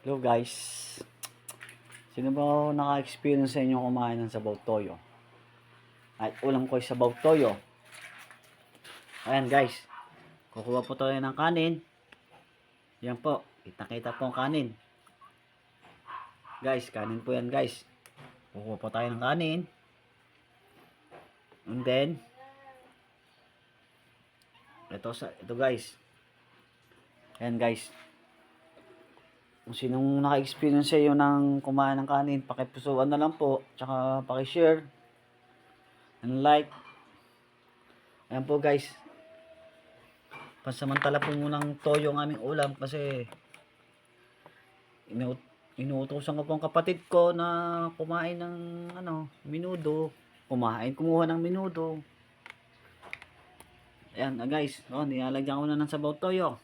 Hello guys. Sino ba naka-experience sa inyo kumain ng sabaw toyo? At ulam ko ay sabaw toyo. Ayan guys. Kukuha po tayo ng kanin. Yan po. Kita-kita po ang kanin. Guys, kanin po yan guys. Kukuha po tayo ng kanin. And then, ito guys. Ayan guys. Kung sinong naka-experience sa iyo ng kumain ng kanin, pakipusuan na lang po, tsaka paki-share and like. Ayan po guys, pansamantala po munang toyo ang aming ulam kasi inuutosan ko po ang kapatid ko na kumain ng minudo, kumuha ng minudo. Ayan guys, nilalagyan ko na ng sabaw toyo.